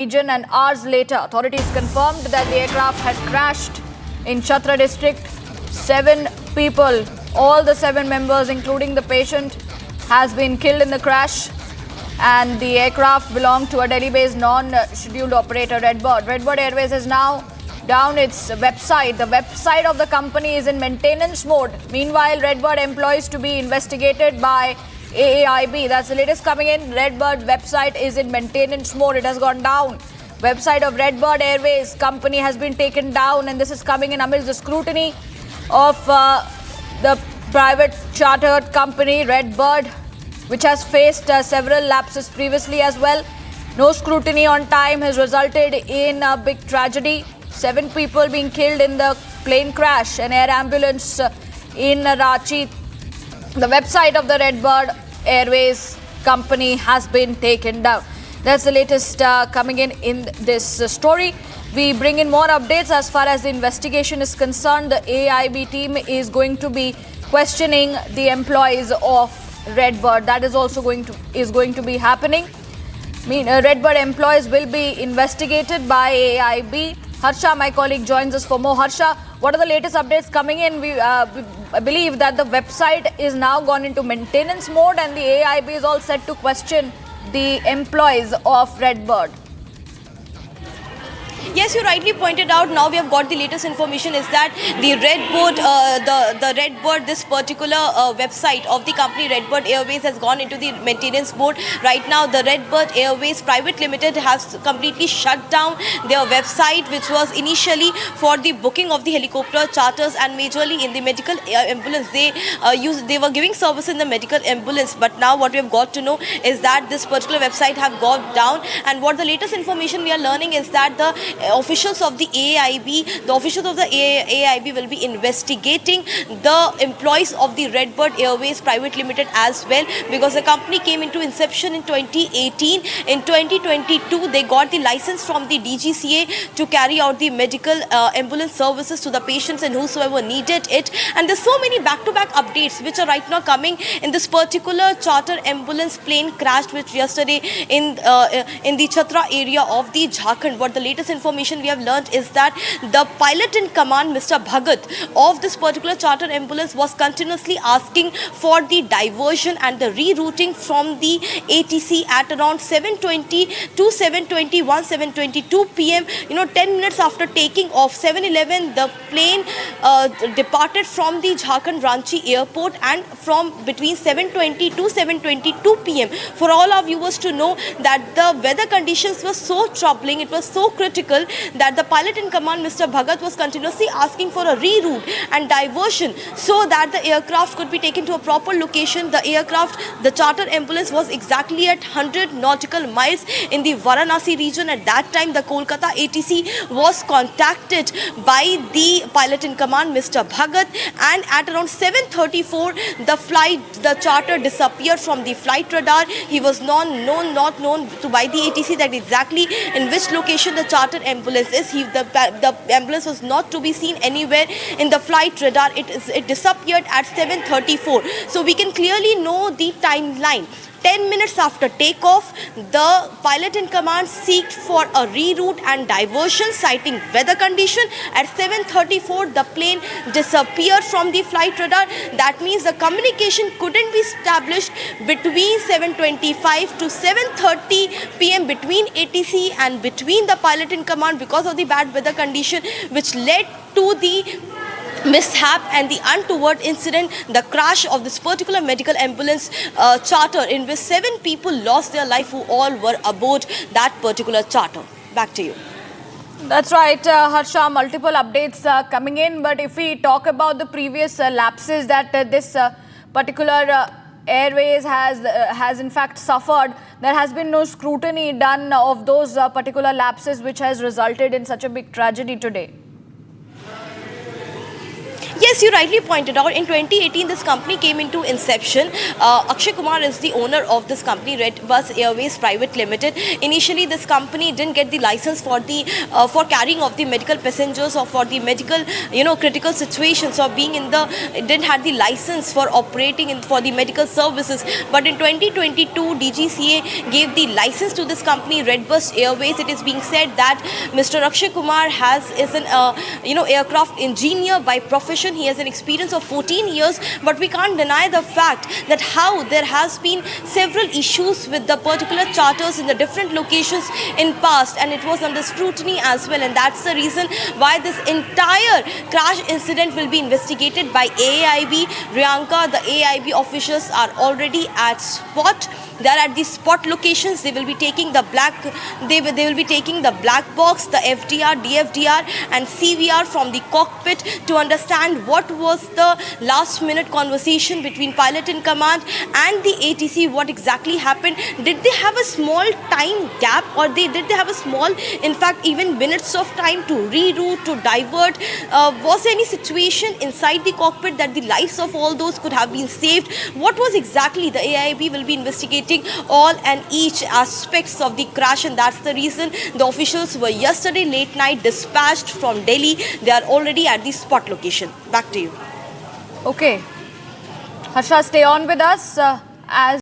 region, and hours later, authorities confirmed that the aircraft had crashed in Chhatra district. 7 people, all the 7 members, including the patient, has been killed in the crash. And the aircraft belonged to a Delhi-based non-scheduled operator, Redbird. Redbird Airways is now down its website. The website of the company is in maintenance mode. Meanwhile, Redbird employees to be investigated by AAIB. That's the latest coming in. Redbird website is in maintenance mode. It has gone down. Website of Redbird Airways company has been taken down, and this is coming in amidst the scrutiny of the private chartered company Redbird, which has faced several lapses previously as well. No scrutiny on time has resulted in a big tragedy. 7 people being killed in the plane crash. An air ambulance in Ranchi. The website of the Redbird Airways company has been taken down. That's the latest coming in this story. We bring in more updates as far as the investigation is concerned. The AIB team is going to be questioning the employees of Redbird. That is also going to be happening. Redbird employees will be investigated by AIB. Harsha, my colleague, joins us for more. Harsha, what are the latest updates coming in? We believe that the website is now gone into maintenance mode, and the AIB is all set to question the employees of Redbird. Yes, you rightly pointed out. Now we have got the latest information is that the Redbird, this particular website of the company Redbird Airways has gone into the maintenance mode. Right now, the Redbird Airways Private Limited has completely shut down their website, which was initially for the booking of the helicopter charters and majorly in the medical ambulance. They were giving service in the medical ambulance, but now what we have got to know is that this particular website have gone down. And what the latest information we are learning is that the officials of the AIB will be investigating the employees of the Redbird Airways Private Limited as well, because the company came into inception in 2018. In 2022, they got the license from the DGCA to carry out the medical ambulance services to the patients and whosoever needed it. And there's so many back-to-back updates which are right now coming in this particular charter ambulance plane crashed which yesterday in the Chhatra area of the Jharkhand. What the latest information we have learned is that the pilot in command, Mr. Bhagat, of this particular charter ambulance was continuously asking for the diversion and the rerouting from the ATC at around 7:20 to 7:21, 7:22 p.m. 10 minutes after taking off, 7:11, the plane departed from the Jharkhand Ranchi airport, and from between 7:20 to 7:22 p.m. For all our viewers to know that the weather conditions were so troubling, it was so critical that the pilot in command, Mr. Bhagat, was continuously asking for a reroute and diversion so that the aircraft could be taken to a proper location. The charter ambulance was exactly at 100 nautical miles in the Varanasi region. At that time, the Kolkata ATC was contacted by the pilot in command, Mr. Bhagat, and at around 7:34, the charter disappeared from the flight radar. He was not known by the ATC that exactly in which location the charter ambulance is. The ambulance was not to be seen anywhere in the flight radar. It disappeared at 7:34. So we can clearly know the timeline. 10 minutes after takeoff, the pilot in command sought for a reroute and diversion, citing weather condition. At 7:34, the plane disappeared from the flight radar. That means the communication couldn't be established between 7:25 to 7:30 p.m. between ATC and between the pilot in command because of the bad weather condition, which led to the mishap and the untoward incident, the crash of this particular medical ambulance charter, in which 7 people lost their life who all were aboard that particular charter. Back to you. That's right, Harsha. Multiple updates coming in. But if we talk about the previous lapses that this particular airways has in fact suffered, there has been no scrutiny done of those particular lapses, which has resulted in such a big tragedy today. Yes, you rightly pointed out. In 2018, this company came into inception. Akshay Kumar is the owner of this company, Red Bus Airways Private Limited. Initially, this company didn't get the license for the for carrying of the medical passengers or for the medical, critical situations, or being in the, it didn't have the license for operating in for the medical services. But in 2022, DGCA gave the license to this company, Red Bus Airways. It is being said that Mr. Akshay Kumar is an aircraft engineer by profession. He has an experience of 14 years, but we can't deny the fact that how there has been several issues with the particular charters in the different locations in past, and it was under scrutiny as well, and that's the reason why this entire crash incident will be investigated by AIB. Riyanka, the AIB officials are already at spot. They are at the spot locations. They will be taking the they will be taking the black box, the FDR, DFDR, and CVR from the cockpit to understand what was the last minute conversation between pilot in command and the ATC. What exactly happened? Did they have a small time gap, or did they have a small, in fact, even minutes of time to reroute, to divert? Was there any situation inside the cockpit that the lives of all those could have been saved? What was exactly? The AIB will be investigating all and each aspects of the crash, and that's the reason the officials were yesterday late night dispatched from Delhi. They are already at the spot location. Back to you. Okay. Harsha, stay on with us as